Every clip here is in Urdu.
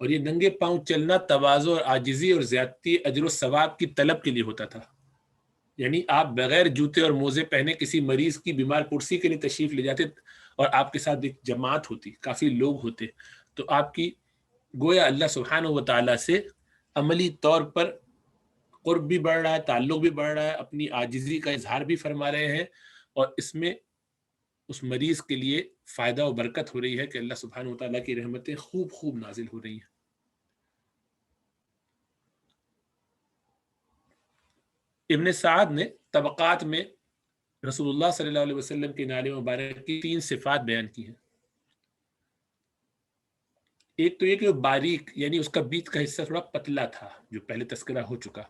اور یہ ننگے پاؤں چلنا تواضع اور عاجزی اور زیادتی اجر و ثواب کی طلب کے لیے ہوتا تھا. یعنی آپ بغیر جوتے اور موزے پہنے کسی مریض کی بیمار پرسی کے لیے تشریف لے جاتے اور آپ کے ساتھ ایک جماعت ہوتی, کافی لوگ ہوتے, تو آپ کی گویا اللہ سبحانہ و تعالیٰ سے عملی طور پر قرب بھی بڑھ رہا ہے, تعلق بھی بڑھ رہا ہے, اپنی عاجزی کا اظہار بھی فرما رہے ہیں, اور اس میں اس مریض کے لیے فائدہ و برکت ہو رہی ہے کہ اللہ سبحانہ و تعالیٰ کی رحمتیں خوب خوب نازل ہو رہی ہیں. ابن سعد نے طبقات میں رسول اللہ صلی اللہ علیہ وسلم کے نعل مبارک کی 3 صفات بیان کی ہیں. ایک تو یہ کہ وہ باریک, یعنی اس کا بیچ کا حصہ تھوڑا پتلا تھا, جو پہلے تذکرہ ہو چکا,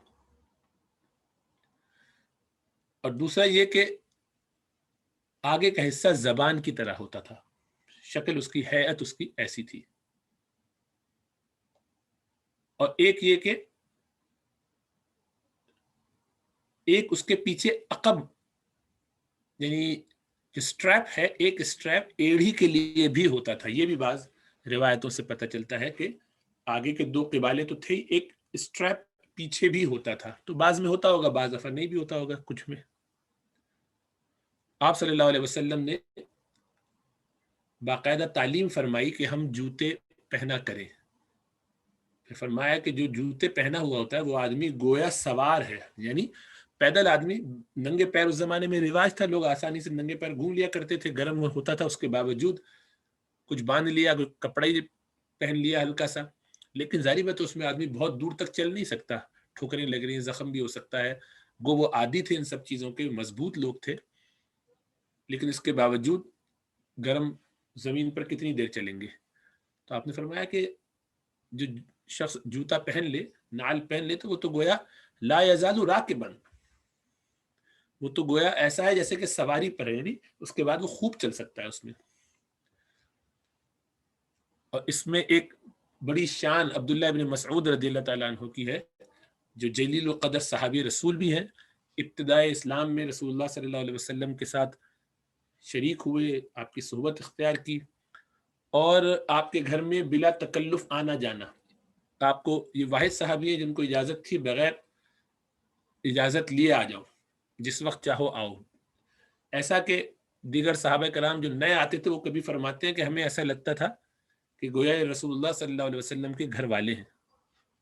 اور دوسرا یہ کہ آگے کا حصہ زبان کی طرح ہوتا تھا, شکل اس کی, ہیئت اس کی ایسی تھی, اور ایک یہ کہ ایک اس کے پیچھے عقب, یعنی جو سٹریپ ہے, ایک سٹریپ ایڑھی کے لیے بھی ہوتا تھا. یہ بھی بعض روایتوں سے پتہ چلتا ہے کہ آگے کے 2 قبالے تو تھے, ایک سٹریپ پیچھے بھی ہوتا تھا. تو بعض میں ہوتا ہوگا, بعض دفعہ نہیں بھی ہوتا ہوگا, کچھ میں. آپ صلی اللہ علیہ وسلم نے باقاعدہ تعلیم فرمائی کہ ہم جوتے پہنا کریں. پھر فرمایا کہ جو جوتے پہنا ہوا ہوتا ہے وہ آدمی گویا سوار ہے, یعنی پیدل آدمی ننگے پیر, اس زمانے میں رواج تھا, لوگ آسانی سے ننگے پیر گھوم لیا کرتے تھے, گرم ہوتا تھا, اس کے باوجود کچھ باندھ لیا, کپڑا ہی پہن لیا ہلکا سا, لیکن ظاہری بات اس میں آدمی بہت دور تک چل نہیں سکتا, ٹھوکریں لگ رہی ہیں, زخم بھی ہو سکتا ہے. وہ عادی تھے ان سب چیزوں کے, مضبوط لوگ تھے, لیکن اس کے باوجود گرم زمین پر کتنی دیر چلیں گے. تو آپ نے فرمایا کہ جو شخص جوتا پہن لے, نعل پہن لے, تو وہ تو گویا لا یزال راکبا, وہ تو گویا ایسا ہے جیسے کہ سواری پر ہے, اس کے بعد وہ خوب چل سکتا ہے اس میں. اور اس میں ایک بڑی شان عبداللہ ابن مسعود رضی اللہ تعالیٰ عنہ کی ہے, جو جلیل القدر صحابی رسول بھی ہیں. ابتدائے اسلام میں رسول اللہ صلی اللہ علیہ وسلم کے ساتھ شریک ہوئے, آپ کی صحبت اختیار کی, اور آپ کے گھر میں بلا تکلف آنا جانا. آپ کو یہ واحد صحابی ہے جن کو اجازت تھی, بغیر اجازت لیے آ جاؤ, جس وقت چاہو آؤ. ایسا کہ دیگر صحابہ کرام جو نئے آتے تھے وہ کبھی فرماتے ہیں کہ ہمیں ایسا لگتا تھا کہ گویا رسول اللہ صلی اللہ علیہ وسلم کے گھر والے ہیں,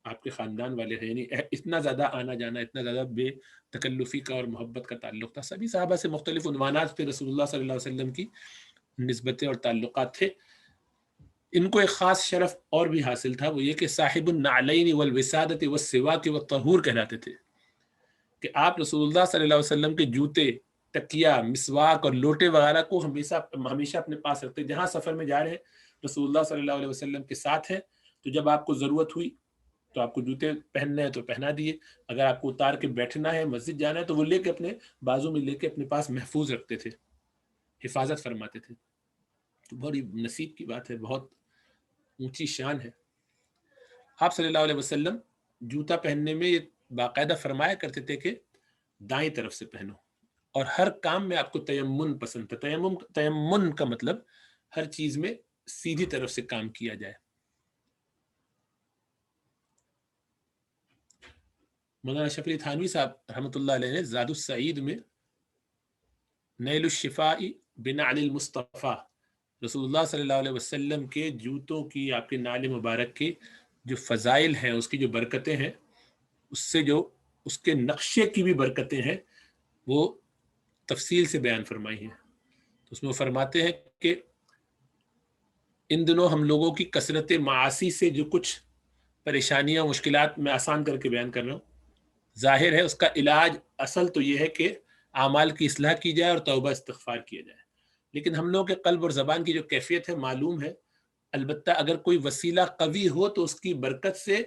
آپ کے خاندان والے ہیں, یعنی اتنا زیادہ آنا جانا, اتنا زیادہ بے تکلفی کا اور محبت کا تعلق تھا. سبھی صحابہ سے مختلف عنوانات پہ رسول اللہ صلی اللہ علیہ وسلم کی نسبتیں اور تعلقات تھے. ان کو ایک خاص شرف اور بھی حاصل تھا, وہ یہ کہ صاحب النعلین والوسادۃ والسواک والطہور کہلاتے تھے, کہ آپ رسول اللہ صلی اللہ علیہ وسلم کے جوتے, تکیا, مسواک اور لوٹے وغیرہ کو ہمیشہ اپنے پاس رکھتے. جہاں سفر میں جا رہے ہیں رسول اللہ صلی اللہ علیہ وسلم کے ساتھ ہیں, تو جب آپ کو ضرورت ہوئی تو آپ کو جوتے پہننے ہیں تو پہنا دیے, اگر آپ کو اتار کے بیٹھنا ہے, مسجد جانا ہے, تو وہ لے کے اپنے بازو میں لے کے اپنے پاس محفوظ رکھتے تھے, حفاظت فرماتے تھے. تو بڑی نصیب کی بات ہے, بہت اونچی شان ہے. آپ صلی اللہ علیہ وسلم جوتا پہننے میں یہ باقاعدہ فرمایا کرتے تھے کہ دائیں طرف سے پہنو, اور ہر کام میں آپ کو تیمن پسند تھا. تیمن کا مطلب ہر چیز میں سیدھی طرف سے کام کیا جائے. مولانا شفیع تھانوی صاحب رحمۃ اللہ علیہ نے زاد السعید میں نیل الشفاء بنعل المصطفیٰ, رسول اللہ صلی اللہ علیہ وسلم کے جوتوں کی, آپ کے نعل مبارک کی جو فضائل ہیں, اس کی جو برکتیں ہیں, اس سے جو اس کے نقشے کی بھی برکتیں ہیں, وہ تفصیل سے بیان فرمائی ہیں. تو اس میں وہ فرماتے ہیں کہ ان دنوں ہم لوگوں کی کثرت معاصی سے جو کچھ پریشانیاں, مشکلات میں آسان کر کے بیان کر رہا ہوں, ظاہر ہے اس کا علاج اصل تو یہ ہے کہ اعمال کی اصلاح کی جائے اور توبہ استغفار کیا جائے. لیکن ہم لوگوں کے قلب اور زبان کی جو کیفیت ہے معلوم ہے. البتہ اگر کوئی وسیلہ قوی ہو تو اس کی برکت سے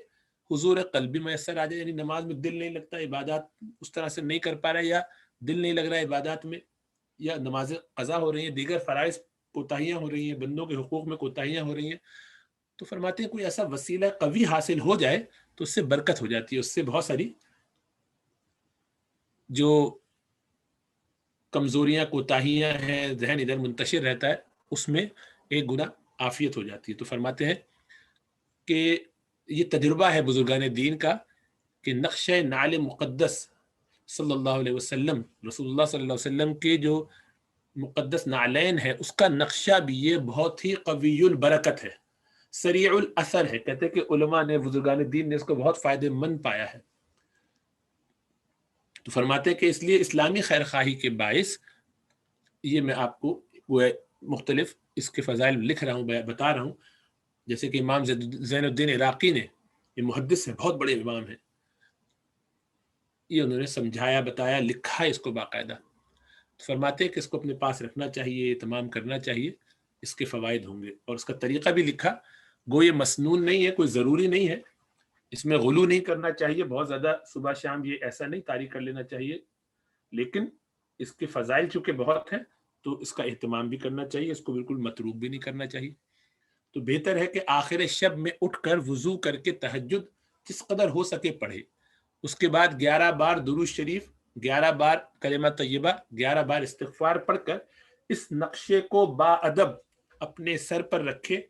حضور قلبی میسر آ جائے, یعنی نماز میں دل نہیں لگتا, عبادات اس طرح سے نہیں کر پا رہا, یا دل نہیں لگ رہا ہے عبادات میں, یا نمازیں قضا ہو رہی ہیں, دیگر فرائض کوتاہیاں ہو رہی ہیں, بندوں کے حقوق میں کوتاہیاں ہو رہی ہیں, تو فرماتے ہیں کوئی ایسا وسیلہ قوی حاصل ہو جائے تو اس سے برکت ہو جاتی ہے, اس سے بہت ساری جو کمزوریاں, کوتاہیاں ہیں, ذہن ادھر منتشر رہتا ہے, اس میں ایک گنا عافیت ہو جاتی ہے. تو فرماتے ہیں کہ یہ تجربہ ہے بزرگان دین کا کہ نقشہ نعل مقدس صلی اللہ علیہ وسلم، رسول اللہ صلی اللہ علیہ وسلم کے جو مقدس نعلین ہے، اس کا نقشہ بھی یہ بہت ہی قوی البرکت ہے، سریع الاثر ہے. کہتے ہیں کہ علماء نے، بزرگان دین نے اس کو بہت فائدہ مند پایا ہے. تو فرماتے ہیں کہ اس لیے اسلامی خیر خواہی کے باعث یہ میں آپ کو مختلف اس کے فضائل لکھ رہا ہوں، بتا رہا ہوں. جیسے کہ امام زین الدین عراقی نے، یہ محدث ہیں، بہت بڑے امام ہیں، یہ انہوں نے سمجھایا، بتایا، لکھا ہے اس کو باقاعدہ. فرماتے ہیں کہ اس کو اپنے پاس رکھنا چاہیے، اہتمام کرنا چاہیے، اس کے فوائد ہوں گے. اور اس کا طریقہ بھی لکھا. گو یہ مسنون نہیں ہے، کوئی ضروری نہیں ہے، اس میں غلو نہیں کرنا چاہیے، بہت زیادہ صبح شام یہ ایسا نہیں طاری کر لینا چاہیے، لیکن اس کے فضائل چونکہ بہت ہیں تو اس کا اہتمام بھی کرنا چاہیے، اس کو بالکل متروک بھی نہیں کرنا چاہیے. تو بہتر ہے کہ آخر شب میں اٹھ کر وضو کر کے تہجد جس قدر ہو سکے پڑھے. اس کے بعد 11 بار درود شریف، 11 بار کلمہ طیبہ، 11 بار استغفار پڑھ کر اس نقشے کو با ادب اپنے سر پر رکھے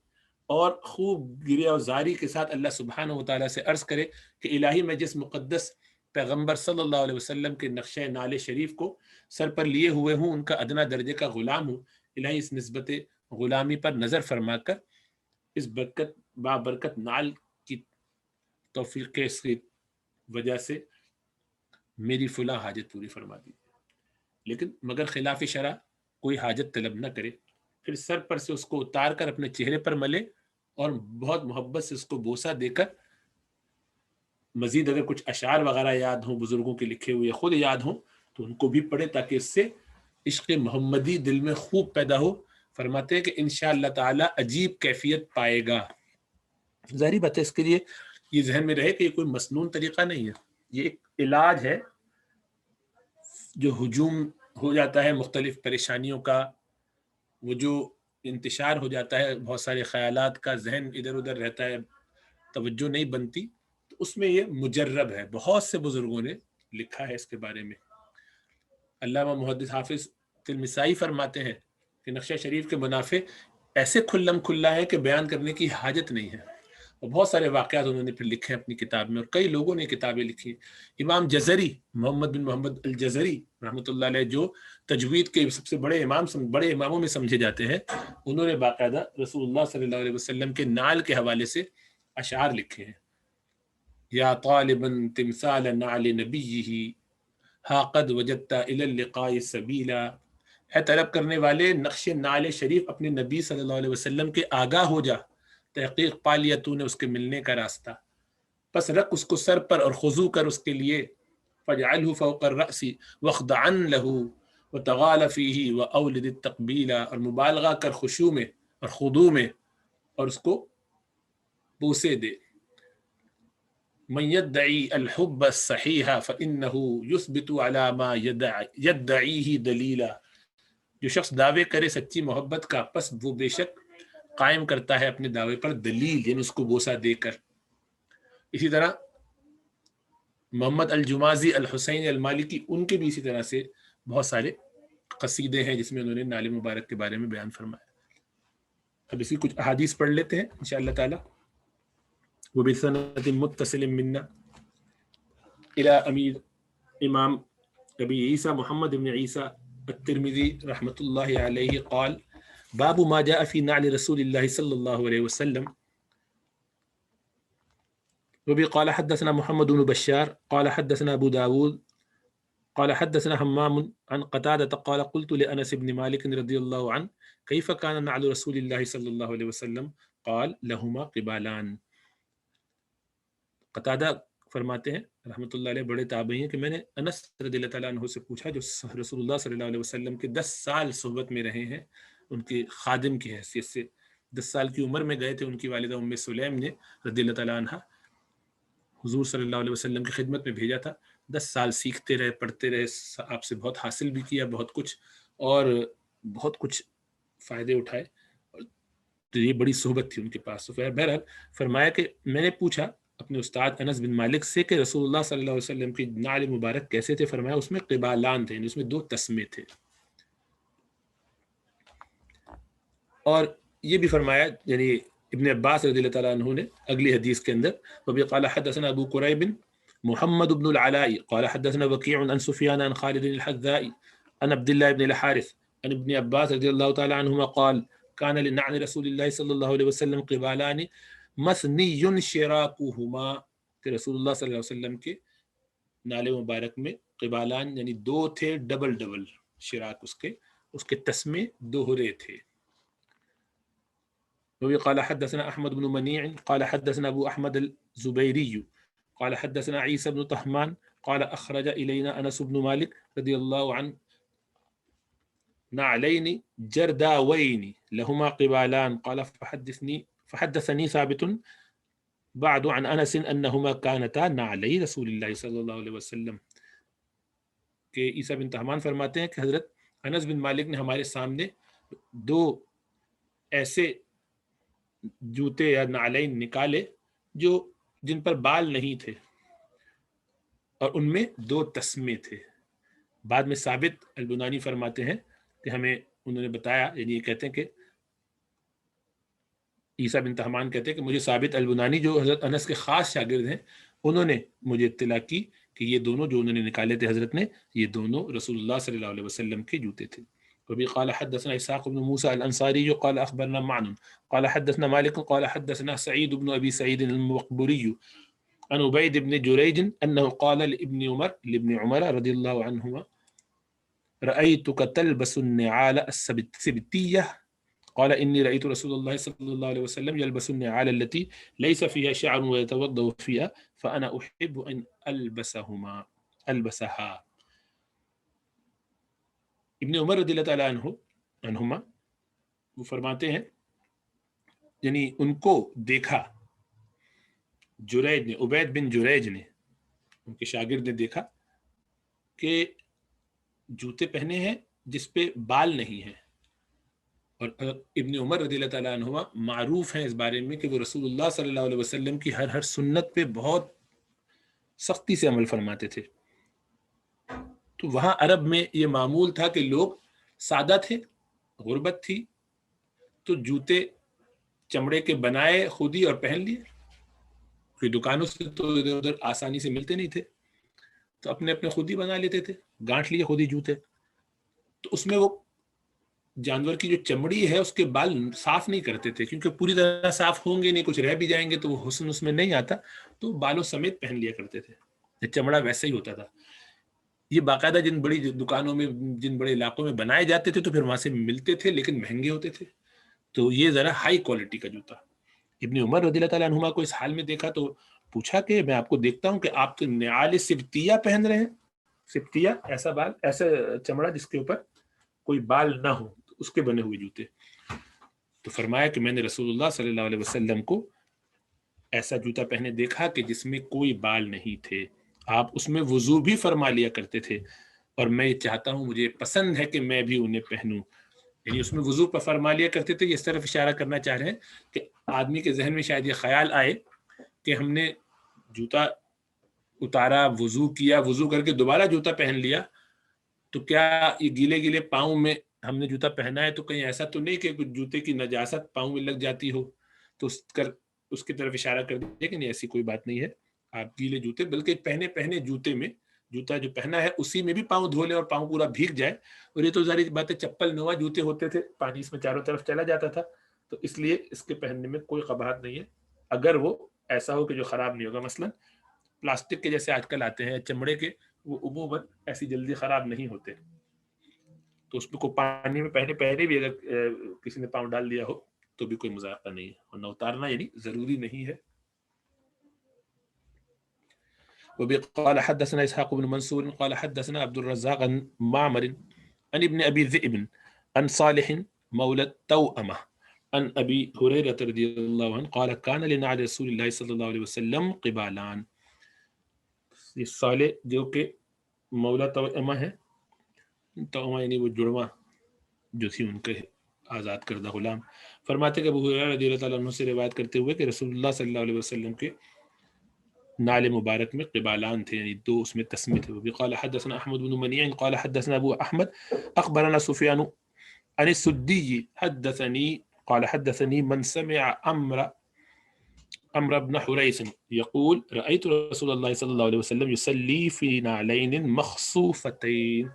اور خوب گریہ و زاری کے ساتھ اللہ سبحانہ و تعالیٰ سے عرض کرے کہ الہی میں جس مقدس پیغمبر صلی اللہ علیہ وسلم کے نقشہ نعل شریف کو سر پر لیے ہوئے ہوں، ان کا ادنا درجے کا غلام ہوں، الہی اس نسبت غلامی پر نظر فرما کر اس برکت بابرکت نعل کی توفیق کے اس کی وجہ سے میری فلاں حاجت پوری فرما دی. لیکن مگر خلاف شرع کوئی حاجت طلب نہ کرے، پھر سر پر سے اس کو اتار کر اپنے چہرے پر ملے اور بہت محبت سے اس کو بوسہ دے کر مزید اگر کچھ اشعار وغیرہ یاد ہوں، بزرگوں کے لکھے ہوئے خود یاد ہوں، تو ان کو بھی پڑھے تاکہ اس سے عشق محمدی دل میں خوب پیدا ہو. فرماتے ہیں کہ انشاءاللہ تعالی عجیب کیفیت پائے گا. ظاہری بات ہے، اس کے لیے یہ ذہن میں رہے کہ یہ کوئی مسنون طریقہ نہیں ہے، یہ ایک علاج ہے. جو ہجوم ہو جاتا ہے مختلف پریشانیوں کا، وہ جو انتشار ہو جاتا ہے بہت سارے خیالات کا، ذہن ادھر ادھر رہتا ہے، توجہ نہیں بنتی، تو اس میں یہ مجرب ہے. بہت سے بزرگوں نے لکھا ہے اس کے بارے میں. علامہ محدث حافظ تلمسائی فرماتے ہیں کہ نقشہ شریف کے منافع ایسے کھلم کھلا ہے کہ بیان کرنے کی حاجت نہیں ہے. اور بہت سارے واقعات انہوں نے پھر لکھے ہیں اپنی کتاب میں، اور کئی لوگوں نے کتابیں لکھی. امام جزری، محمد بن محمد الجزری رحمۃ اللہ علیہ، جو تجوید کے سب سے بڑے اماموں میں سمجھے جاتے ہیں، انہوں نے باقاعدہ رسول اللہ صلی اللہ علیہ وسلم کے نعل کے حوالے سے اشعار لکھے ہیں. یا طالبا تمثال نعل نبیہ ہا قد وجدت الی اللقاء سبیلا، ہے طلب کرنے والے نقش نعل شریف اپنے نبی صلی اللہ علیہ وسلم کے آگاہ ہو جا، تحقیق پا لیا تو نے اس کے ملنے کا راستہ. پس رکھ اس کو سر پر اور خضوع کر اس کے لیے، فاجعلہ فوق الرأس واخضعا لہ وتغال فیہ واولد التقبیلا، اور مبالغہ کر خشوع میں اور خضوع میں اور اس کو بوسے دے. من يدعي الحب الصحيح فإنه يثبت على ما يدعيه دلیلا، جو شخص دعوے کرے سچی محبت کا، پس وہ بے شک قائم کرتا ہے اپنے دعوے پر دلیل، یعنی اس کو بوسہ دے کر. اسی طرح محمد الجمازی الحسین المالکی، ان کے بھی اسی طرح سے بہت سارے قصیدے ہیں جس میں انہوں نے نعل مبارک کے بارے میں بیان فرمایا. اب اس کی کچھ احادیث پڑھ لیتے ہیں انشاءاللہ تعالی. وبسند متصل منا الى امیر امام ابی عیسیٰ محمد بن عیسیٰ الترمذی رحمۃ اللہ علیہ قال باب ما جاء في نعل رسول الله صلى الله عليه وسلم. وبه قال حدثنا محمد بن بشار قال حدثنا ابو داود قال حدثنا همام عن قتادة قال قلت لأنس بن مالك رضي الله عنه كيف كان نعل رسول الله صلى الله عليه وسلم قال لهما قبالان. قتادہ فرماتے ہیں رحمۃ اللہ علیہ، بڑے تابعی ہیں، کہ میں نے انس رضی اللہ تعالیٰ عنہ سے پوچھا، جو رسول اللہ صلی اللہ علیہ وسلم کے 10 سال صحبت میں رہے ہیں، ان کے خادم کی حیثیت سے 10 سال کی عمر میں گئے تھے. ان کی والدہ ام سلیم نے رضی اللہ تعالیٰ عنہ حضور صلی اللہ علیہ وسلم کی خدمت میں بھیجا تھا. 10 سال سیکھتے رہے، پڑھتے رہے، آپ سے بہت حاصل بھی کیا، بہت کچھ، اور بہت کچھ فائدے اٹھائے. تو یہ بڑی صحبت تھی ان کے پاس. بہرحال فرمایا کہ میں نے پوچھا اپنے استاد انس بن مالک سے کہ رسول اللہ صلی اللہ علیہ وسلم کی نعل مبارک کیسے تھے. فرمایا اس میں قبالان تھے، یعنی اس میں 2 تسمے تھے. اور یہ بھی فرمایا، یعنی ابن عباس رضی اللہ تعالیٰ عنہ نے اگلی حدیث کے اندر وبی قال حدثنا ابو قریب محمد بن العلاء قال حدثنا وكيع عن سفيان عن خالد الحذاء عن عبد الله بن الحارث عن ابن عباس رضی اللہ تعالیٰ عنہما قال كان لنعل رسول الله صلی اللہ علیہ وسلم قبالان مثنی شراکهما کہ رسول اللہ صلی اللہ علیہ وسلم کے نالے مبارک میں قبالان یعنی دو تھے، ڈبل شراک اس کے تسمے دوہرے تھے. قال حدثنا احمد بن منيع قال حدثنا ابو احمد الزبيري قال حدثنا عيسى بن طهمان قال اخرج الينا انس بن مالك رضي الله عنه نعلين جرداوين لهما قبالان قال فحدثني ثابت بعد عن انس انهما كانتا نعلي رسول الله صلی اللہ علیہ وسلم کہ عیسیٰ بن طہمان فرماتے ہیں کہ حضرت انس بن مالک نے ہمارے سامنے دو ایسے جوتے یا نعلین نکالے جن پر بال نہیں تھے اور ان میں دو تسمے تھے. بعد میں ثابت البنانی فرماتے ہیں کہ ہمیں انہوں نے بتایا، یعنی یہ کہتے ہیں کہ عیسیٰ بن طہمان کہتے ہیں کہ مجھے ثابت البنانی جو حضرت انس کے خاص شاگرد ہیں انہوں نے مجھے اطلاع کی کہ یہ دونوں جو انہوں نے نکالے تھے حضرت نے، یہ دونوں رسول اللہ صلی اللہ علیہ وسلم کے جوتے تھے. وبي قال حدثنا إسحاق بن موسى الأنصاري قال أخبرنا معن قال حدثنا مالك قال حدثنا سعيد بن أبي سعيد المقبوري عن عبيد بن جريج أنه قال لابن عمر رضي الله عنهما رأيتك تلبس النعال السبتية قال إني رأيت رسول الله صلى الله عليه وسلم يلبس النعال التي ليس فيها شعر ويتوضأ فيها فأنا أحب أن ألبسها. ابن عمر رضی اللہ تعالیٰ عنہما وہ فرماتے ہیں یعنی ان کو دیکھا جریج نے، عبید بن جریج نے، ان کے شاگرد نے دیکھا کہ جوتے پہنے ہیں جس پہ بال نہیں ہیں. اور ابن عمر رضی اللہ تعالیٰ عنہما معروف ہیں اس بارے میں کہ وہ رسول اللہ صلی اللہ علیہ وسلم کی ہر سنت پہ بہت سختی سے عمل فرماتے تھے. تو وہاں عرب میں یہ معمول تھا کہ لوگ سادہ تھے، غربت تھی، تو جوتے چمڑے کے بنائے خود ہی اور پہن لیے. کوئی دکانوں سے تو ادھر ادھر آسانی سے ملتے نہیں تھے، تو اپنے خود ہی بنا لیتے تھے، گانٹھ لیے خود ہی جوتے. تو اس میں وہ جانور کی جو چمڑی ہے اس کے بال صاف نہیں کرتے تھے، کیونکہ پوری طرح صاف ہوں گے نہیں، کچھ رہ بھی جائیں گے تو وہ حسن اس میں نہیں آتا، تو بالوں سمیت پہن لیا کرتے تھے. چمڑا ویسا ہی ہوتا تھا. یہ باقاعدہ جن بڑی دکانوں میں، جن بڑے علاقوں میں بنائے جاتے تھے تو پھر وہاں سے ملتے تھے، لیکن مہنگے ہوتے تھے. تو یہ ذرا ہائی کوالٹی کا جوتا. ابن عمر رضی اللہ تعالیٰ عنہما کو اس حال میں دیکھا تو پوچھا کہ میں آپ کو دیکھتا ہوں کہ آپ تو نعال سبتیہ پہن رہے ہیں. سبتیہ ایسا چمڑا جس کے اوپر کوئی بال نہ ہو، اس کے بنے ہوئے جوتے. تو فرمایا کہ میں نے رسول اللہ صلی اللہ علیہ وسلم کو ایسا جوتا پہنے دیکھا کہ جس میں کوئی بال نہیں تھے. آپ اس میں وضو بھی فرما لیا کرتے تھے، اور میں یہ چاہتا ہوں، مجھے پسند ہے کہ میں بھی انہیں پہنوں. یعنی اس میں وضو پر فرما لیا کرتے تھے. اس طرف اشارہ کرنا چاہ رہے ہیں کہ آدمی کے ذہن میں شاید یہ خیال آئے کہ ہم نے جوتا اتارا، وضو کیا، وضو کر کے دوبارہ جوتا پہن لیا، تو کیا یہ گیلے گیلے پاؤں میں ہم نے جوتا پہنا ہے تو کہیں ایسا تو نہیں کہ کچھ جوتے کی نجاست پاؤں میں لگ جاتی ہو. تو اس کی طرف اشارہ کر دیا کہ نہیں، ایسی کوئی بات نہیں ہے. آپ گیلے جوتے، بلکہ پہنے جوتے میں، جوتا جو پہنا ہے اسی میں بھی پاؤں دھو لیں اور پاؤں پورا بھیگ جائے. اور یہ تو ظاہر بات ہے، چپل نوا جوتے ہوتے تھے، پانی اس میں چاروں طرف چلا جاتا تھا، تو اس لیے اس کے پہننے میں کوئی قباحت نہیں ہے، اگر وہ ایسا ہو کہ جو خراب نہیں ہوگا. مثلا پلاسٹک کے جیسے آج کل آتے ہیں، چمڑے کے، وہ عموماً ایسی جلدی خراب نہیں ہوتے. تو اس میں کو پانی میں پہنے بھی اگر کسی نے پاؤں ڈال دیا ہو تو بھی کوئی مذاقہ نہیں ہے، اور نہ اتارنا یعنی ضروری نہیں ہے. وقال حدثنا اسحاق بن منصور قال حدثنا عبد الرزاق عن معمر عن ابن ابي ذئب عن صالح مولى التوأمة عن ابي هريرة رضي الله عنه قال كان لنعل رسول الله صلى الله عليه وسلم قبالان. یہ صالح جو کہ مولا توأمہ ہے، توأمہ یعنی وہ جڑواں جو تھی ان کے آزاد کردہ غلام، فرماتے کہ ابو ہریرہ رضی اللہ تعالیٰ عنہ سے روایت کرتے ہوئے کہ رسول اللہ صلی اللہ علیہ وسلم کے نال مبارک میں قبالان تھے، یعنی دو اس میں تسمے تھے. قال حدثنا احمد بن منيع قال حدثنا ابو احمد اخبرنا سفيان عن السدي حدثني قال حدثني من سمع عمرو بن حريث يقول رأيت رسول الله صلی اللہ علیہ وسلم يصلي في نعلين مخصوفتين،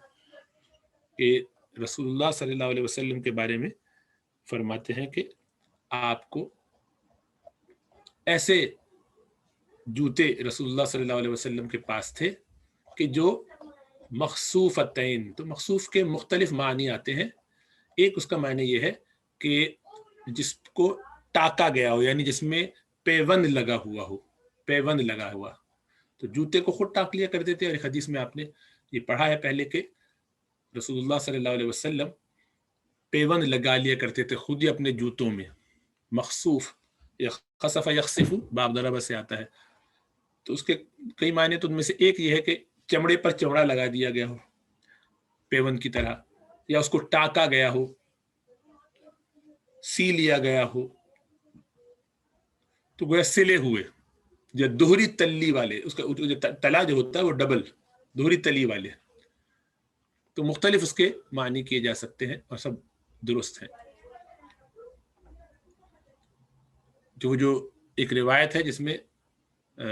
کہ رسول اللہ صلی اللہ علیہ وسلم کے بارے میں فرماتے ہیں کہ آپ کو ایسے جوتے رسول اللہ صلی اللہ علیہ وسلم کے پاس تھے کہ جو مخصوفتین، تو مخصوف کے مختلف معنی آتے ہیں. ایک اس کا معنی یہ ہے کہ جس کو ٹاکا گیا ہو، یعنی جس میں پیوند لگا ہوا ہو، پیوند لگا ہوا. تو جوتے کو خود ٹاک لیا کرتے تھے، اور ایک حدیث میں آپ نے یہ پڑھا ہے پہلے کہ رسول اللہ صلی اللہ علیہ وسلم پیوند لگا لیا کرتے تھے خود ہی اپنے جوتوں میں. مخصوف خصف یخصف باب ضرب سے آتا ہے، تو اس کے کئی معنی، تو ان میں سے ایک یہ ہے کہ چمڑے پر چمڑا لگا دیا گیا ہو پیوند کی طرح، یا اس کو ٹاکا گیا ہو، سی لیا گیا ہو، تو گویا سلے ہوئے، جو دوہری تلی والے، اس کا تلا جو ہوتا ہے وہ ڈبل دوہری تلی والے. تو مختلف اس کے معنی کیے جا سکتے ہیں اور سب درست ہیں. جو ایک روایت ہے جس میں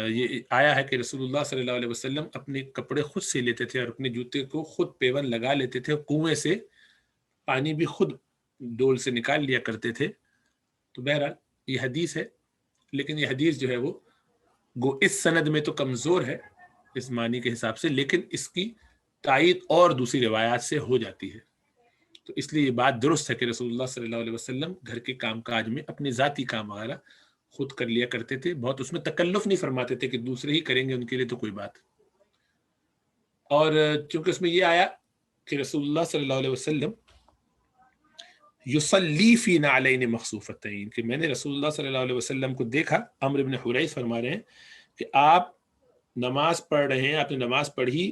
یہ آیا ہے کہ رسول اللہ صلی اللہ علیہ وسلم اپنے کپڑے خود سے لیتے تھے اور اپنے جوتے کو خود پیون لگا لیتے تھے، کنویں سے پانی بھی خود ڈول سے نکال لیا کرتے تھے. تو بہرحال یہ حدیث ہے، لیکن یہ حدیث جو ہے وہ گو اس سند میں تو کمزور ہے اس معنی کے حساب سے، لیکن اس کی تائید اور دوسری روایات سے ہو جاتی ہے. تو اس لیے یہ بات درست ہے کہ رسول اللہ صلی اللہ علیہ وسلم گھر کے کام کاج میں اپنے ذاتی کام وغیرہ خود کر لیا کرتے تھے، بہت اس میں تکلف نہیں فرماتے تھے کہ دوسرے ہی کریں گے، ان کے لیے تو کوئی بات. اور چونکہ اس میں یہ آیا کہ رسول اللہ صلی اللہ علیہ وسلم یصلی فی نعلین مخصوفتین، کہ میں نے رسول اللہ صلی اللہ علیہ وسلم کو دیکھا. عمرو بن حریث فرما رہے ہیں کہ آپ نماز پڑھ رہے ہیں، آپ نے نماز پڑھی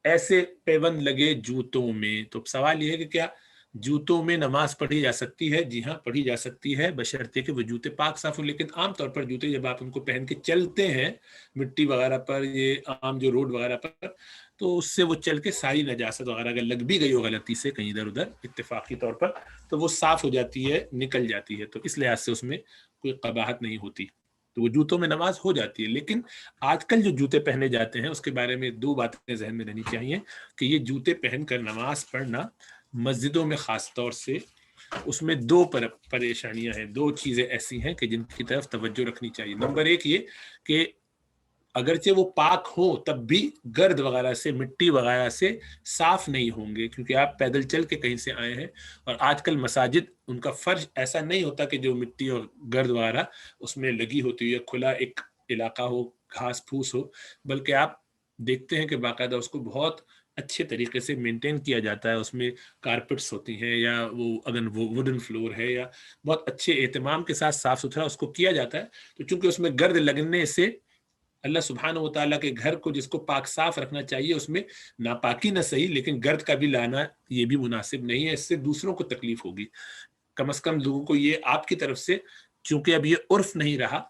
ایسے پیوند لگے جوتوں میں. تو سوال یہ ہے کہ کیا جوتوں میں نماز پڑھی جا سکتی ہے؟ جی ہاں، پڑھی جا سکتی ہے، بشرطے کہ وہ جوتے پاک صاف ہوں. لیکن عام طور پر جوتے جب آپ ان کو پہن کے چلتے ہیں مٹی وغیرہ پر، یہ عام جو روڈ وغیرہ پر، تو اس سے وہ چل کے ساری نجاست وغیرہ اگر لگ بھی گئی ہو غلطی سے کہیں ادھر ادھر اتفاقی طور پر، تو وہ صاف ہو جاتی ہے، نکل جاتی ہے. تو اس لحاظ سے اس میں کوئی قباحت نہیں ہوتی، تو وہ جوتوں میں نماز ہو جاتی ہے. لیکن آج کل جو جوتے پہنے جاتے ہیں اس کے بارے میں دو باتیں ذہن میں رہنی چاہیے کہ یہ جوتے پہن کر نماز پڑھنا مسجدوں میں خاص طور سے، اس میں دو پریشانیاں ہیں، دو چیزیں ایسی ہیں کہ جن کی طرف توجہ رکھنی چاہیے. نمبر ایک یہ کہ اگرچہ وہ پاک ہو تب بھی گرد وغیرہ سے، مٹی وغیرہ سے صاف نہیں ہوں گے، کیونکہ آپ پیدل چل کے کہیں سے آئے ہیں. اور آج کل مساجد ان کا فرش ایسا نہیں ہوتا کہ جو مٹی اور گرد وغیرہ اس میں لگی ہوتی ہے، کھلا ایک علاقہ ہو، گھاس پھوس ہو، بلکہ آپ دیکھتے ہیں کہ باقاعدہ اس کو بہت اچھے طریقے سے مینٹین کیا جاتا ہے. اس میں کارپٹس ہوتی ہیں، یا وہ اگر وہ ووڈن فلور ہے، یا بہت اچھے اہتمام کے ساتھ صاف ستھرا اس کو کیا جاتا ہے. تو چونکہ اس میں گرد لگنے سے اللہ سبحانہ و تعالیٰ کے گھر کو جس کو پاک صاف رکھنا چاہیے، اس میں ناپاکی نہ صحیح لیکن گرد کا بھی لانا یہ بھی مناسب نہیں ہے. اس سے دوسروں کو تکلیف ہوگی. کم از کم لوگوں کو یہ آپ کی طرف سے، چونکہ اب یہ عرف نہیں رہا،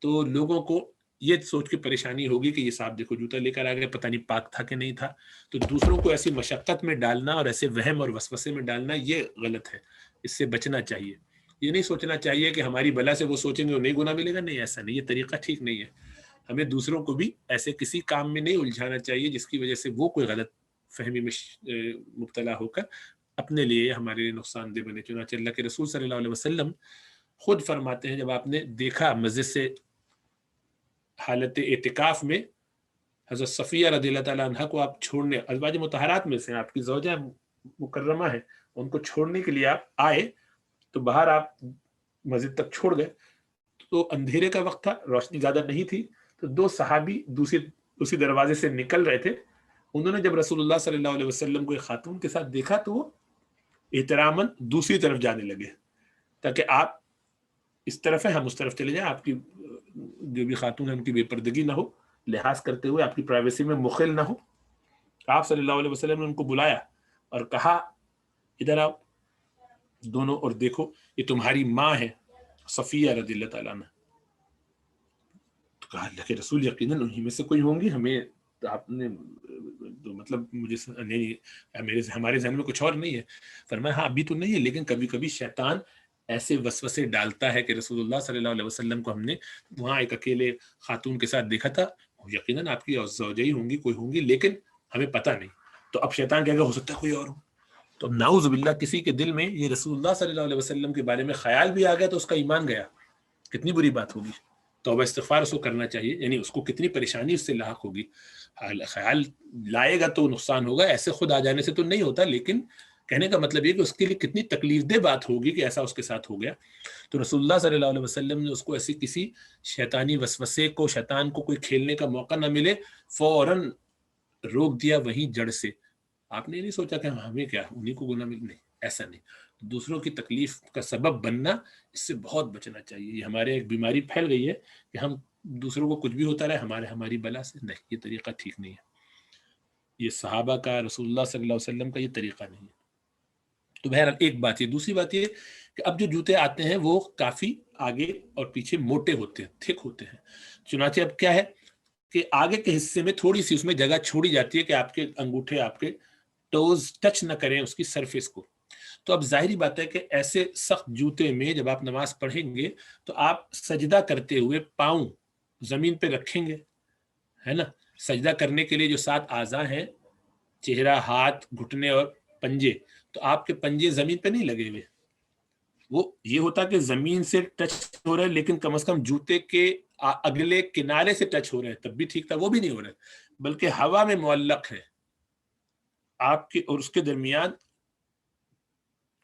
تو لوگوں کو یہ سوچ کے پریشانی ہوگی کہ یہ صاحب دیکھو جوتا لے کر آ گئے، پتہ نہیں پاک تھا کہ نہیں تھا. تو دوسروں کو ایسی مشقت میں ڈالنا اور ایسے وہم اور وسوسے میں ڈالنا یہ غلط ہے. اس سے بچنا چاہیے. یہ نہیں سوچنا چاہیے کہ ہماری بلا سے وہ سوچیں گے وہ نہیں گناہ ملے گا. نہیں، ایسا نہیں، یہ طریقہ ٹھیک نہیں ہے. ہمیں دوسروں کو بھی ایسے کسی کام میں نہیں الجھانا چاہیے جس کی وجہ سے وہ کوئی غلط فہمی میں مبتلا ہو کر اپنے لیے ہمارے لیے نقصان دہ بنے. چنانچہ اللہ کے رسول صلی اللہ علیہ وسلم خود فرماتے ہیں، جب آپ نے دیکھا مسجد سے حالت اعتکاف میں حضرت صفیہ رضی اللہ تعالیٰ عنہ کو آپ چھوڑنے، ازواج مطہرات میں سے آپ کی زوجہ مکرمہ ہے، ان کو چھوڑنے کے لیے آپ آئے، تو باہر آپ مسجد تک چھوڑ گئے. تو اندھیرے کا وقت تھا، روشنی زیادہ نہیں تھی. تو دو صحابی دوسری دروازے سے نکل رہے تھے. انہوں نے جب رسول اللہ صلی اللہ علیہ وسلم کو ایک خاتون کے ساتھ دیکھا تو وہ احتراماً دوسری طرف جانے لگے، تاکہ آپ اس طرف ہیں، ہم اس طرف چلے جائیں، آپ کی جو بھی خاتون ہے ان کی بے پردگی نہ ہو، لحاظ کرتے ہوئے آپ کی پرائیویسی میں مخل نہ ہو. آپ صلی اللہ علیہ وسلم نے ان کو بلایا اور کہا ادھر آؤ دونوں اور دیکھو یہ تمہاری ماں ہے صفیہ رضی اللہ تعالیٰ عنہ. تو کہا اللہ کے رسول یقیناً انہی میں سے کوئی ہوں گی، ہمیں آپ نے مطلب مجھے نہیں، ہمارے ذہن میں کچھ اور نہیں ہے. فرمایا ہاں ابھی تو نہیں ہے، لیکن کبھی کبھی شیطان ایسے وسوسے ڈالتا ہے کہ رسول اللہ صلی اللہ علیہ وسلم کو ہم نے وہاں ایک اکیلے خاتون کے ساتھ دیکھا تھا، یقیناً آپ کی زوجہ ہوں گی، کوئی ہوں گی، لیکن ہمیں پتہ نہیں. تو اب شیطان کہے گا ہو سکتا ہے کوئی اور ہو. تو اب نعوذ باللہ کسی کے دل میں یہ رسول اللہ صلی اللہ علیہ وسلم کے بارے میں خیال بھی آ گیا تو اس کا ایمان گیا، کتنی بری بات ہوگی. توبہ استغفار اس کو کرنا چاہیے، یعنی اس کو کتنی پریشانی اس سے لاحق ہوگی. خیال لائے گا تو نقصان ہوگا، ایسے خود آ جانے سے تو نہیں ہوتا، لیکن کہنے کا مطلب یہ کہ اس کے لیے کتنی تکلیف دہ بات ہوگی کہ ایسا اس کے ساتھ ہو گیا. تو رسول اللہ صلی اللہ علیہ وسلم نے اس کو ایسی کسی شیطانی وسوسے کو، شیطان کو کوئی کھیلنے کا موقع نہ ملے، فوراً روک دیا وہیں جڑ سے. آپ نے نہیں سوچا کہ ہمیں کیا انہیں کو گناہ مل، نہیں، ایسا نہیں. دوسروں کی تکلیف کا سبب بننا، اس سے بہت بچنا چاہیے. یہ ہمارے ایک بیماری پھیل گئی ہے کہ ہم دوسروں کو کچھ بھی ہوتا رہے ہماری بلا سے. نہیں، یہ طریقہ ٹھیک نہیں ہے. یہ صحابہ کا، رسول اللہ صلی اللہ علیہ وسلم کا یہ طریقہ نہیں ہے. تو بہرحال ایک بات یہ. دوسری بات یہ کہ اب جو جوتے آتے ہیں وہ کافی آگے اور پیچھے موٹے ہوتے ہیں، تھک ہوتے ہیں. چنانچہ اب کیا ہے کہ آگے کے حصے میں تھوڑی سی اس میں جگہ چھوڑی جاتی ہے کہ آپ کے انگوٹھے، آپ کے ٹوز ٹچ نہ کریں اس کی سرفیس کو. تو اب ظاہری بات ہے کہ ایسے سخت جوتے میں جب آپ نماز پڑھیں گے تو آپ سجدہ کرتے ہوئے پاؤں زمین پہ رکھیں گے، ہے نا. سجدہ کرنے کے لیے جو 7 اعضاء ہیں، چہرہ، ہاتھ، گھٹنے اور پنجے، تو آپ کے پنجے زمین پہ نہیں لگے ہوئے. وہ یہ ہوتا کہ زمین سے ٹچ ہو رہا ہے لیکن کم از کم جوتے کے اگلے کنارے سے ٹچ ہو رہے ہیں، تب بھی ٹھیک تھا. وہ بھی نہیں ہو رہا ہے، بلکہ ہوا میں معلق ہے. آپ کے اور اس کے درمیان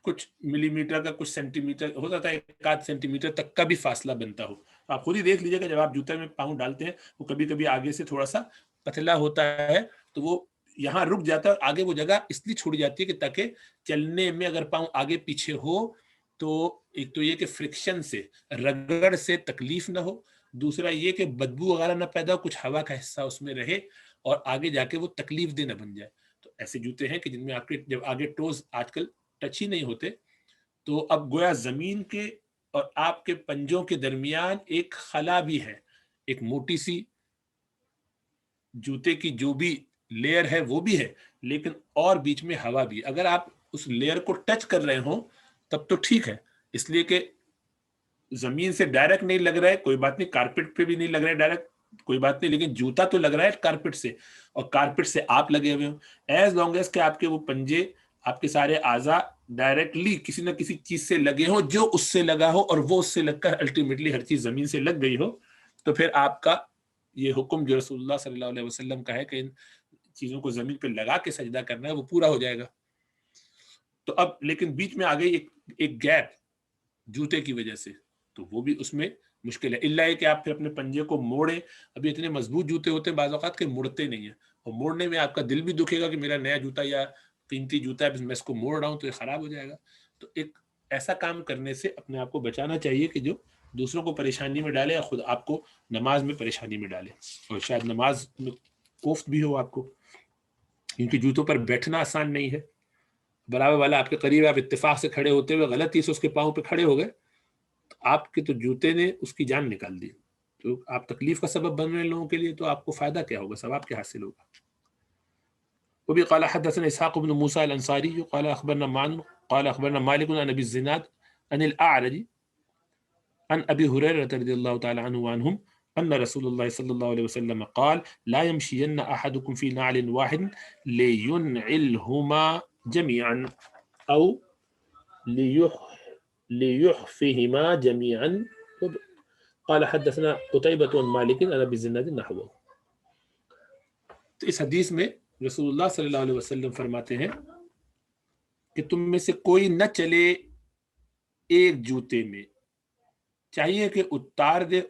کچھ ملی میٹر کا، کچھ سینٹی میٹر ہو جاتا ہے، 1 سینٹی میٹر تک کا بھی فاصلہ بنتا ہو. آپ خود ہی دیکھ لیجیے کہ جب آپ جوتے میں پاؤں ڈالتے ہیں وہ کبھی کبھی آگے سے تھوڑا سا پتلا ہوتا ہے، تو وہ یہاں رک جاتا ہے. آگے وہ جگہ اس لیے چھوڑی جاتی ہے کہ تاکہ چلنے میں اگر پاؤں آگے پیچھے ہو تو ایک تو یہ کہ فرکشن سے، رگڑ سے تکلیف نہ ہو، دوسرا یہ کہ بدبو وغیرہ نہ پیدا ہو، کچھ ہوا کا حصہ اس میں رہے اور آگے جا کے وہ تکلیف دہ نہ بن جائے. تو ایسے جوتے ہیں کہ جن میں آپ کے جب آگے ٹوز آج کل ٹچ ہی نہیں ہوتے، تو اب گویا زمین کے اور آپ کے پنجوں کے درمیان ایک خلا بھی ہے، ایک موٹی سی جوتے کی جو بھی لیئر ہے وہ بھی ہے، لیکن اور بیچ میں ہوا بھی. اگر آپ اس لیئر کو ٹچ کر رہے ہوں تب تو ٹھیک ہے، اس لیے کہ زمین سے ڈائریکٹ نہیں لگ رہا ہے، کوئی بات نہیں. کارپیٹ پہ بھی نہیں لگ رہا ہے ڈائریکٹ، کوئی بات نہیں. لیکن جوتا تو لگ رہا ہے کارپیٹ سے، اور کارپیٹ سے آپ لگے ہوئے ہوں. ایز لانگ ایز کہ آپ کے وہ پنجے، آپ کے سارے اعضاء ڈائریکٹلی کسی نہ کسی چیز سے لگے ہوں، جو اس سے لگا ہو اور وہ اس سے لگ کر الٹیمیٹلی ہر چیز زمین سے لگ گئی ہو، تو پھر آپ کا یہ حکم جو رسول اللہ صلی اللہ علیہ وسلم کا ہے کہ ان چیزوں کو زمین پہ لگا کے سجدہ کرنا ہے، وہ پورا ہو جائے گا. تو اب لیکن بیچ میں آ گئی ایک گیپ جوتے کی وجہ سے، تو وہ بھی اس میں مشکل ہے. اللہ ہے کہ آپ پھر اپنے پنجے کو موڑیں. ابھی اتنے مضبوط جوتے ہوتے ہیں بعض اوقات کہ مڑتے نہیں ہیں، اور موڑنے میں آپ کا دل بھی دکھے گا کہ میرا نیا جوتا یا قیمتی جوتا ہے، میں اس کو موڑ رہا ہوں تو یہ خراب ہو جائے گا. تو ایک ایسا کام کرنے سے اپنے آپ کو بچانا چاہیے کہ جو دوسروں کو پریشانی میں ڈالے یا خود آپ کو نماز میں پریشانی میں ڈالے، اور شاید نماز میں کوفت بھی ہو آپ کو، کیونکہ جوتوں پر بیٹھنا آسان نہیں ہے. برابر والا آپ کے قریب، آپ اتفاق سے کھڑے ہوتے ہوئے غلطی سے اس کے پاؤں پہ کھڑے ہو گئے، آپ کے تو جوتے نے اس کی جان نکال دی. تو آپ تکلیف کا سبب بن رہے ہیں لوگوں کے لیے، تو آپ کو فائدہ کیا ہوگا، ثواب کیا حاصل ہوگا. وہ بھی قال حدثنا اسحاق بن موسى الانصاری قال اخبرنا معن قال اخبرنا مالك عن ابي الزناد عن الاعرج عن ابي هريره رضي الله تعالى عنه وعنهم ان رسول الله صلى الله عليه وسلم قال لا يمشين احدكم في نعل واحد لينعلهما جميعا او ليحفهما جميعا. قال حدثنا قتيبة عن مالك عن ابي الزناد نحوه. تو اس حدیث میں رسول اللہ صلی اللہ علیہ وسلم فرماتے ہیں کہ تم میں سے کوئی نہ چلے ایک جوتے میں، چاہیے کہ اتار دے،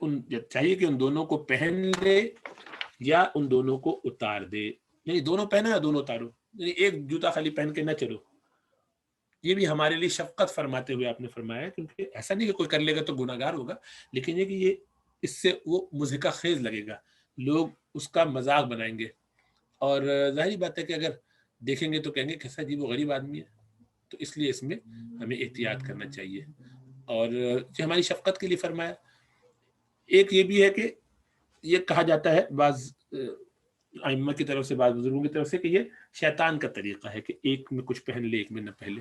چاہیے کہ ان دونوں کو پہن لے یا ان دونوں کو اتار دے. یعنی دونوں پہنو یا دونوں اتارو، یعنی ایک جوتا خالی پہن کے نہ چلو. یہ بھی ہمارے لیے شفقت فرماتے ہوئے آپ نے فرمایا، کیونکہ ایسا نہیں کہ کوئی کر لے گا تو گناہ گار ہوگا، لیکن یہ کہ یہ اس سے وہ مضحکہ خیز لگے گا، لوگ اس کا مذاق بنائیں گے. اور ظاہری بات ہے کہ اگر دیکھیں گے تو کہیں گے کیسا جی وہ غریب آدمی ہے. تو اس لیے اس میں ہمیں احتیاط کرنا چاہیے. اور جو ہماری شفقت کے لیے فرمایا، ایک یہ بھی ہے کہ یہ کہا جاتا ہے بعض ائمہ کی طرف سے، بعض بزرگوں کی طرف سے، کہ یہ شیطان کا طریقہ ہے کہ ایک میں کچھ پہن لے ایک میں نہ پہلے.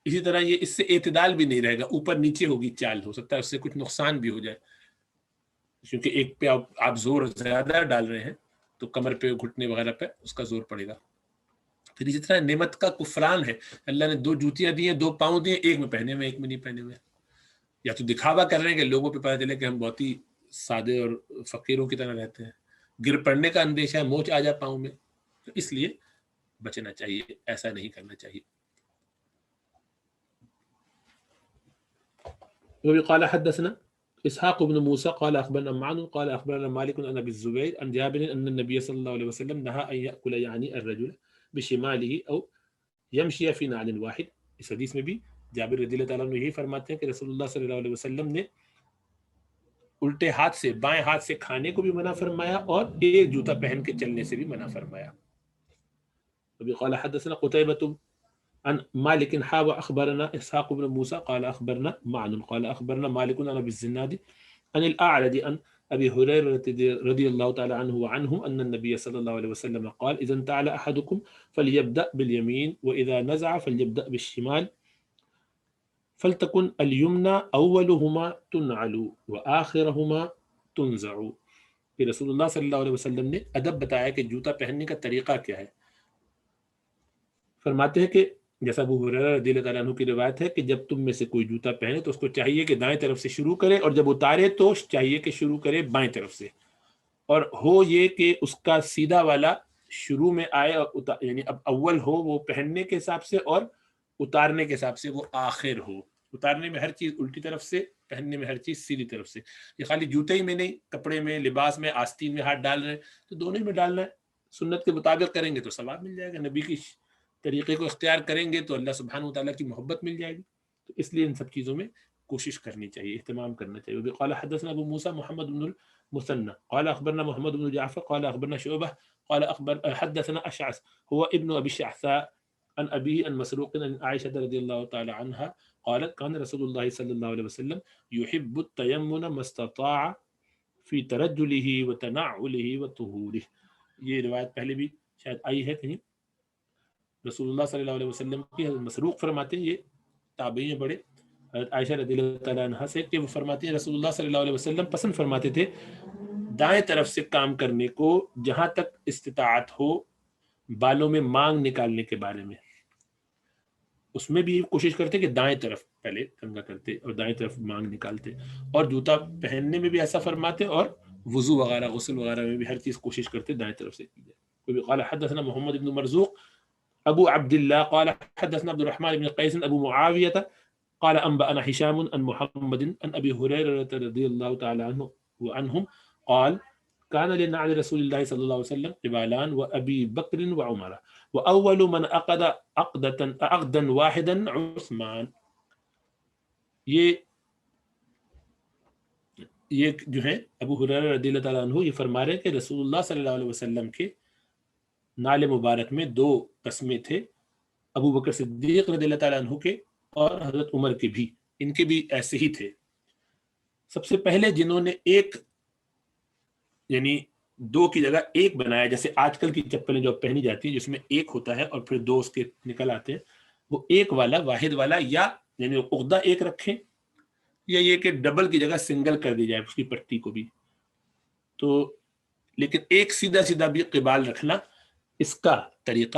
اسی طرح یہ اس سے اعتدال بھی نہیں رہے گا، اوپر نیچے ہوگی چال، ہو سکتا ہے اس سے کچھ نقصان بھی ہو جائے، کیونکہ ایک پہ آپ زور زیادہ ڈال رہے ہیں تو کمر پہ، گھٹنے وغیرہ پہ اس کا زور پڑے گا۔ پھر اسی طرح نعمت کا کفران ہے، اللہ نے 2 جوتیاں دی ہیں، 2 پاؤں دیے، ایک میں پہنے ہوئے ایک میں نہیں پہنے ہوئے، یا تو دکھاوا کر رہے ہیں کہ لوگوں پہ پتہ چلے کہ ہم بہت ہی سادے اور فقیروں کی طرح رہتے ہیں، گر پڑنے کا اندیشہ ہے، موچ آ جائے پاؤں میں، تو اس لیے بچنا چاہیے، ایسا نہیں کرنا چاہیے۔ قال حدثنا اسحاق بن موسى قال اخبرنا معن قال اخبرنا مالك عن ابي الزبير عن جابر ان النبي صلى الله عليه وسلم نهى ان ياكل يعني الرجل بشماله او يمشي في نعل واحد۔ اس حدیث میں بھی جابر رضی اللہ تعالیٰ عنہ یہی فرماتے ہیں کہ رسول اللہ صلی اللہ علیہ وسلم نے الٹے ہاتھ سے، بائیں ہاتھ سے کھانے کو بھی منع فرمایا اور ایک جوتا پہن کے چلنے سے بھی منع فرمایا۔ ابھی قال حدثنا قتيبة عن مالك حاب اخبرنا اسحاق بن موسى قال اخبرنا معن قال اخبرنا مالك عن ابي الزناد عن الاعرج عن ابي هريره رضي الله تعالى عنه وعنهم ان النبي صلى الله عليه وسلم قال اذا انتعل احدكم فليبدا باليمين واذا نزع فليبدا بالشمال فلتكن اليمنى اولهما تنعل واخرهما تنزع۔ کہ رسول اللہ صلی اللہ علیہ وسلم نے ادب بتایا کہ جوتا پہننے کا طریقہ کیا ہے۔ فرماتے ہیں کہ جیسا ابو ہریرہ رضی اللہ تعالیٰ عنہ کی روایت ہے کہ جب تم میں سے کوئی جوتا پہنے تو اس کو چاہیے کہ دائیں طرف سے شروع کرے، اور جب اتارے تو چاہیے کہ شروع کرے بائیں طرف سے، اور ہو یہ کہ اس کا سیدھا والا شروع میں آئے، اور یعنی اب اول ہو وہ پہننے کے حساب سے، اور اتارنے کے حساب سے وہ آخر ہو۔ اتارنے میں ہر چیز الٹی طرف سے، پہننے میں ہر چیز سیدھی طرف سے۔ یہ خالی جوتے ہی میں نہیں، کپڑے میں، لباس میں، آستین میں ہاتھ ڈال رہے ہیں تو دونوں ہی میں ڈالنا ہے۔ سنت کے مطابق کریں گے تو ثواب مل جائے گا، نبی کی طریقے کو اختیار کریں گے تو اللہ سبحانہ وتعالیٰ کی محبت مل جائے گی۔ تو اس لیے ان سب چیزوں میں کوشش کرنی چاہیے، اہتمام کرنا چاہیے۔ قال حدثنا ابو موسى محمد بن المثنى قال اخبرنا محمد بن جعفر قال اخبرنا شعبہ قال حدثنا اشعث هو ابن ابي الشعثاء عن ابيه عن مسروق عن عائشة رضي الله تعالى عنها قالت كان رسول الله صلى الله عليه وسلم يحب التيمم ما استطاع في ترجله وتنعله وطهوره۔ یہ روایت پہلے بھی شاید آئی ہے کہیں۔ رسول اللہ صلی اللہ علیہ وسلم کی حضرت مسروق فرماتے ہیں، یہ تابعی ہیں بڑے، حضرت عائشہ رضی اللہ تعالیٰ عنہ سے، کہ وہ فرماتی ہیں رسول اللہ صلی اللہ علیہ وسلم پسند فرماتے تھے دائیں طرف سے کام کرنے کو جہاں تک استطاعت ہو، بالوں میں مانگ نکالنے کے بارے میں، اس میں بھی کوشش کرتے کہ دائیں طرف پہلے کنگا کرتے اور دائیں طرف مانگ نکالتے، اور جوتا پہننے میں بھی ایسا فرماتے، اور وضو وغیرہ، غسل وغیرہ میں بھی ہر چیز کوشش کرتے دائیں طرف سے کی جائے۔ قال حدثنا محمد بن مرزوق ابو عبد الله قال حدثنا عبد الرحمن بن قيس ابو معاوية قال انبأنا هشام عن محمد عن ابي هريرة رضي الله تعالى عنه وعنهم قال كان لنعل رسول الله صلى الله عليه وسلم قبالان وابي بكر وعمر واول من عقد عقدا واحدا عثمان۔ یہ جو ہے ابو ہریرہ رضی اللہ تعالیٰ عنہ یہ فرما رہے ہیں کہ رسول اللہ صلی اللہ علیہ وسلم کے نال مبارک میں 2 قسمیں تھے، ابو بکر صدیق رضی اللہ تعالیٰ عنہ کے اور حضرت عمر کے بھی، ان کے بھی ایسے ہی تھے۔ سب سے پہلے جنہوں نے ایک، یعنی 2 کی جگہ ایک بنایا، جیسے آج کل کی چپلیں جو پہنی جاتی ہیں جس میں ایک ہوتا ہے اور پھر 2 اس کے نکل آتے ہیں، وہ ایک والا، واحد والا، یا یعنی عقدہ ایک رکھیں، یا یہ کہ ڈبل کی جگہ سنگل کر دی جائے اس کی پٹی کو بھی۔ تو لیکن ایک سیدھا سیدھا بھی قبال رکھنا، اس کا طریقہ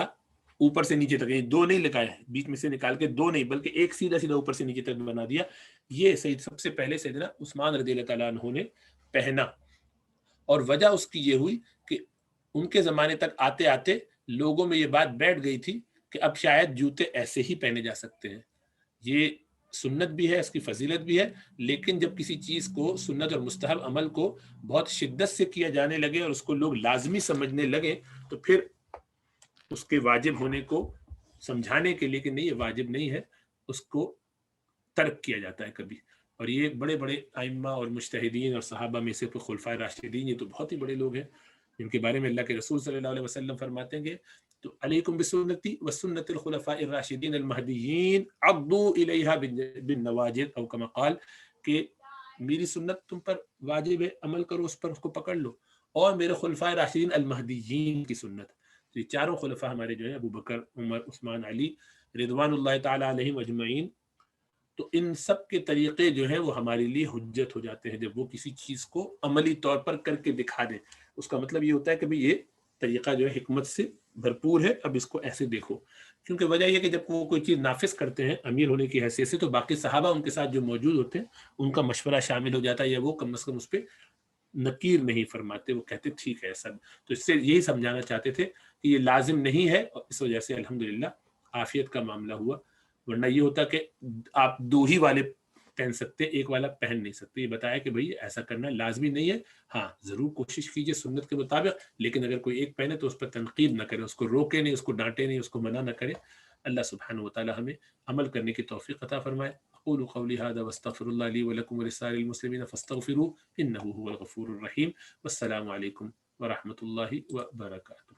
اوپر سے نیچے تک، 2 نہیں لگائے بیچ میں سے نکال کے، 2 نہیں بلکہ ایک سیدھا سیدھا اوپر سے نیچے تک بنا دیا۔ یہ سب سے پہلے سیدنا عثمان رضی اللہ تعالیٰ عنہ نے پہنا، اور وجہ اس کی یہ ہوئی کہ ان کے زمانے تک آتے آتے لوگوں میں یہ بات بیٹھ گئی تھی کہ اب شاید جوتے ایسے ہی پہنے جا سکتے ہیں۔ یہ سنت بھی ہے، اس کی فضیلت بھی ہے، لیکن جب کسی چیز کو، سنت اور مستحب عمل کو بہت شدت سے کیا جانے لگے اور اس کو لوگ لازمی سمجھنے لگے، تو پھر اس کے واجب ہونے کو سمجھانے کے لیے کہ نہیں یہ واجب نہیں ہے، اس کو ترک کیا جاتا ہے کبھی۔ اور یہ بڑے بڑے ائمہ اور مجتہدین اور صحابہ میں سے خلفائے راشدین، یہ تو بہت ہی بڑے لوگ ہیں جن کے بارے میں اللہ کے رسول صلی اللہ علیہ وسلم فرماتے ہیں کہ تو علیکم بسنتی وسنت الخلفاء الراشدین المہدیین عضوا الیہا بالنواجذ، او کما قال، کہ میری سنت تم پر واجب ہے، عمل کرو اس پر، اس کو پکڑ لو، اور میرے خلفائے راشدین المہدیین کی سنت، یہ 4 خلفاء ہمارے جو ہیں ابو بکر، عمر، عثمان، علی، رضوان تعالی علیہم اجمعین، تو ان سب کے طریقے جو ہیں وہ ہمارے لیے حجت ہو جاتے ہیں جب وہ کسی چیز کو عملی طور پر کر کے دکھا دیں. اس کا مطلب یہ ہوتا ہے کہ بھئی یہ طریقہ جو ہے حکمت سے بھرپور ہے، اب اس کو ایسے دیکھو. کیونکہ وجہ یہ کہ جب وہ کوئی چیز نافذ کرتے ہیں امیر ہونے کی حیثیت سے، تو باقی صحابہ ان کے ساتھ جو موجود ہوتے ہیں ان کا مشورہ شامل ہو جاتا ہے، یا وہ کم از کم اس پہ نکیر نہیں فرماتے، وہ کہتے ٹھیک ہے سب. تو اس سے یہی سمجھانا چاہتے تھے کہ یہ لازم نہیں ہے، اور اس وجہ سے الحمدللہ عافیت کا معاملہ ہوا. ورنہ یہ ہوتا کہ آپ دو ہی والے پہن سکتے، ایک والا پہن نہیں سکتے. یہ بتایا کہ بھئی ایسا کرنا لازمی نہیں ہے، ہاں ضرور کوشش کیجئے سنت کے مطابق، لیکن اگر کوئی ایک پہنے تو اس پر تنقید نہ کرے، اس کو روکے نہیں، اس کو ڈانٹے نہیں، اس کو منع نہ کرے. اللہ سبحانہ وتعالی ہمیں عمل کرنے کی توفیق عطا فرمائے. اقول قولی هذا واستغفر الله لي ولكم ولسائر المسلمين فاستغفروه انه هو الغفور الرحيم. والسلام علیکم ورحمۃ اللہ وبرکاتہ.